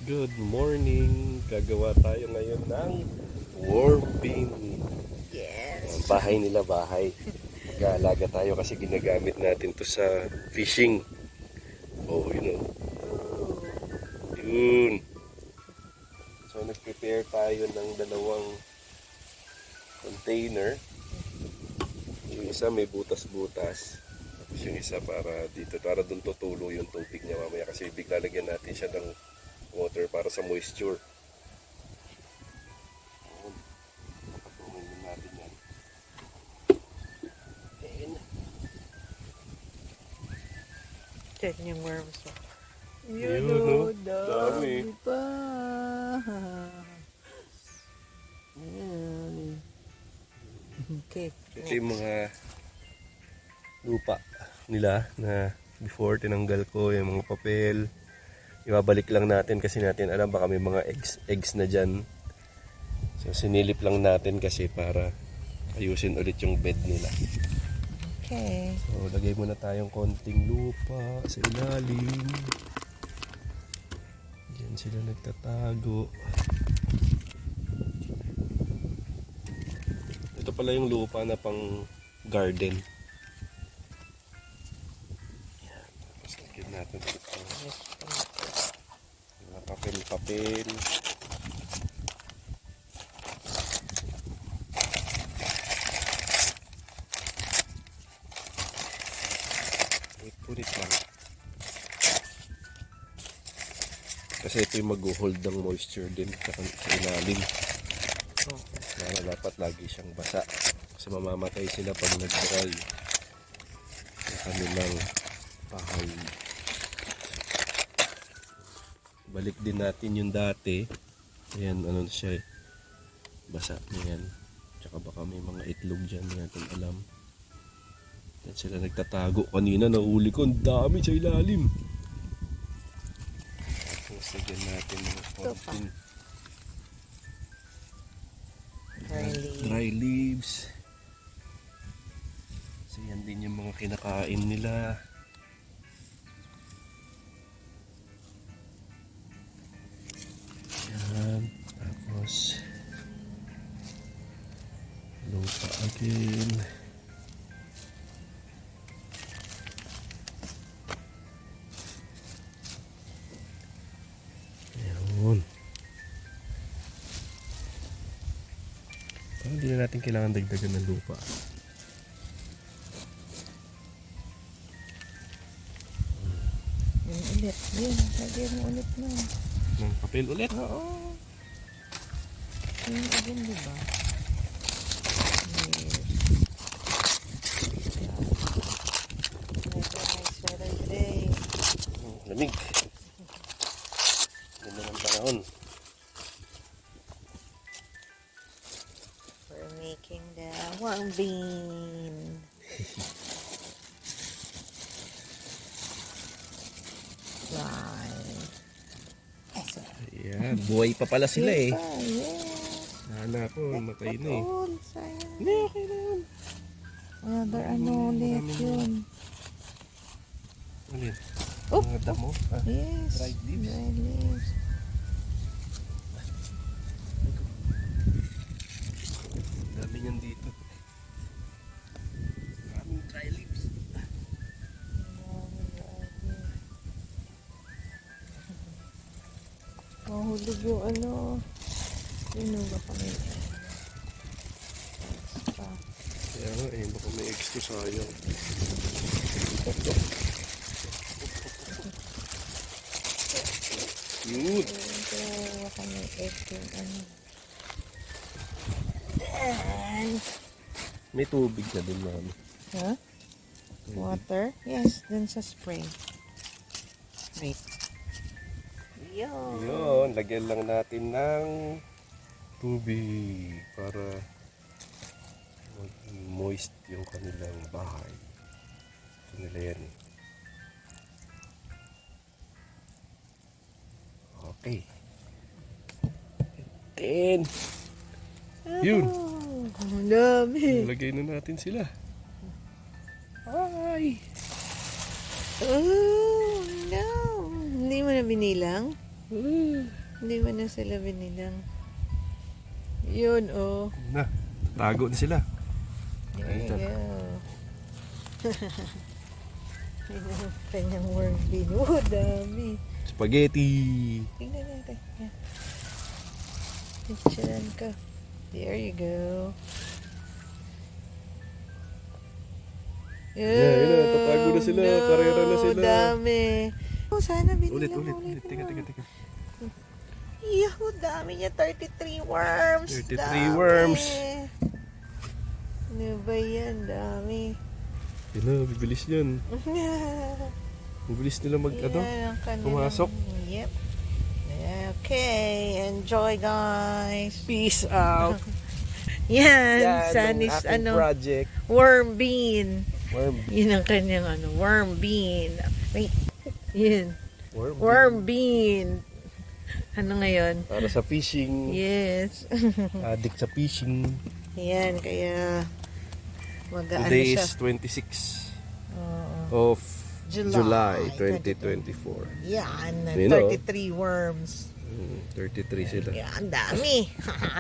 Good morning! Gagawa tayo ngayon ng worm bin. Ang Yes. bahay nila, bahay. Mag-aalaga tayo kasi ginagamit natin to sa fishing. Oh, yun o. Yun. So, nag-prepare tayo ng dalawang container. Yung isa may butas-butas. Tapos yung isa para dito, para doon tutulo yung tubig niya mamaya kasi bigla lagyan natin siya ng water para sa moisture. Nakatulong natin yan. Then, Check yung worms. Yun, no? Dami Dami. pa. Ayan. Okay. ito yung mga lupa nila na before tinanggal ko yung mga papel. Ibabalik lang natin kasi natin alam baka may mga eggs na dyan. So sinilip lang natin kasi para ayusin ulit yung bed nila. Okay. So lagay muna tayong konting lupa sa ilalim. Diyan sila nagtatago. Ito pala yung lupa na pang garden. Yan. Tapos lagyan natin ito. Mga papel-papel. Punit lang. Kasi ito yung mag-hold ng moisture din sa ilalim. Kaya dapat lagi siyang basa. Kasi mamamatay sila pag nag-dry yung kanilang bahay. Balik din natin yung dati. Ayan, ano siya eh. Basa na yan. Tsaka baka may mga itlog dyan. Hindi natin alam. Yan sila nagtatago. Kanina nahuli ko. Ang dami sa ilalim. Tapos lagyan natin ng konting dry leaves. So yan din yung mga kinakain nila. Yan. Tapos lupa again. Ayun. Parang hindi na natin kailangan dagdagan ng lupa. Yun ulit. Yun. Lagyan mo ulit na. Ng papel ulit. Oo. Yun again, diba? Yes. Nice weather today. Lamig. Ganda ng panahon. We're making the worm bean. Right. Ayan, buhay pa pala sila eh. Yes. Nana ko, matay na eh. All, sayang. Hindi, okay na yun. Another ano ulit yun. Ano yun? Oh, Mga damo? Ah, yes. dried leaves. Dried leaves. Dami niyan dito. Maraming dry leaves. Mahulog yung ano. Sino ba kami? Pa. Kaya nga eh, baka may eggs to sayang. Yun. Kaya baka may egg yung ano. And, May tubig na din mami. huh? Water? Yes, dun sa spring. Wait. Yun. Yun, lagyan lang natin ng tubig para moist yung kanilang bahay. Ito nila yan. Okay. Then, yun. Oh, ang dami. Lagay na natin sila. Ay! Oh, no. Hindi mo na binilang? Hindi mo na sila binilang. Yun, oh. Na, tago na sila. There you Ayan. go. Ayun ang kanyang worm bean. Oh, dami. Spaghetti. Tingnan natin. Yan. Picturean ka. There you go. Yun na, tatago na sila. Karera na sila. Dami. Oh, sana Ulit. binilang Teka. Yahoo, dami niya. 33 worms. 33 Dami. worms. Ano ba yan? Dami. Yun na, bibilis yan. Bibilis nila Yan ang kanilang- pumasok. Yep. Okay. Enjoy, guys. Peace out. Yan. Sunny's project. worm bean. Worm. Yun ang kanyang worm bean. Wait. Yun. Worm bean. Ano ngayon? Para sa fishing. Yes. Addict sa fishing. Yan, kaya mag-ano Today siya. is 26 Oo. of July July 2024. Yan, Yun, oh. 33 worms. 33 sila. Yan, ang dami.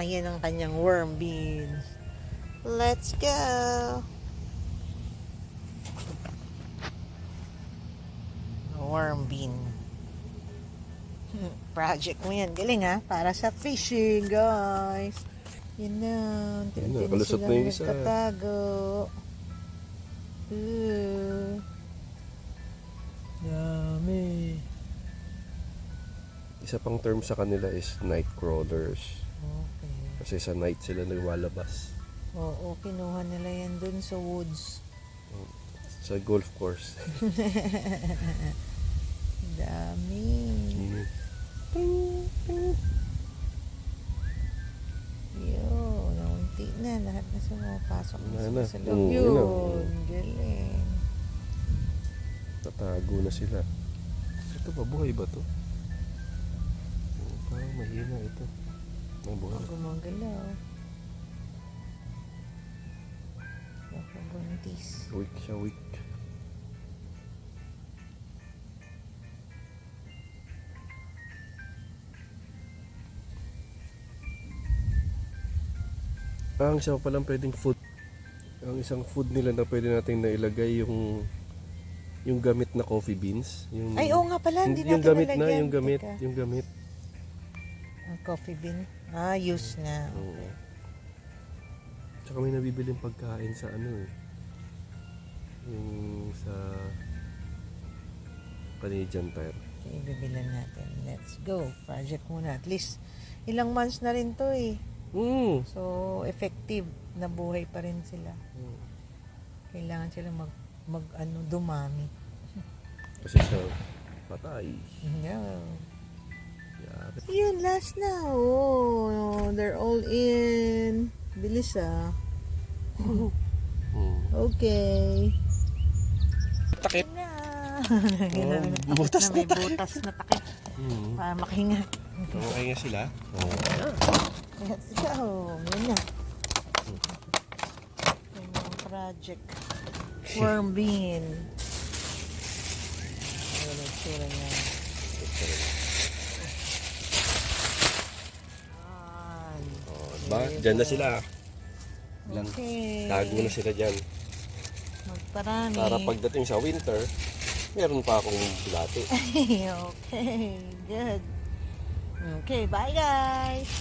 Yan ang kanyang worm beans. Let's go. Worm bean. Project mo yan. Galing ha. Para sa fishing, guys. Yan na. Yan na, kalusot na yung isa. Nagtatago. Dami. Isa pang term sa kanila is night crawlers. Okay. Kasi sa night sila nagwalabas. Oo, kinuha nila yan dun sa woods. Sa golf course. Dami. Yun, naunti na. Lahat na sumapasok na Wala sila na. sa loob. Yun na. Yun, galing. Tatago na sila. Ito ba? Buhay ba to? Parang mahina ito. Buhay. Pag gumagalaw. Baka buntis. Weak siya, weak. Ang isa pa lang pwedeng food. Ang isang food nila na pwede nating nailagay yung gamit na coffee beans. Yung, Ay, oo nga pala. Hindi yung natin gamit na, nalagyan. yung gamit, Teka. yung gamit. Ang coffee bean. Ah, use na. Oo. Tsaka may nabibiling pagkain sa ano eh. Yung sa Canadian Tire. Okay, ibibilan natin. Let's go. Project muna. At least, ilang months na rin to eh. So, effective na buhay pa rin sila. Kailangan sila dumami. Kasi sa patay. Yeah. Yari. Yun, last na. Oh, they're all in. Bilis ah. Okay. Takip. Na. Butas na may takip. butas na takip. Para makahinga. Okay nga sila. Let's go. Yun na. Yung mga project. Worm bean. Ayun ang tsura niya. Diba? Diyan na sila. Lang. Okay. Tago na sila dyan. Magparami. Para pagdating sa winter, meron pa akong bulate. Okay. Good. Okay. Bye guys.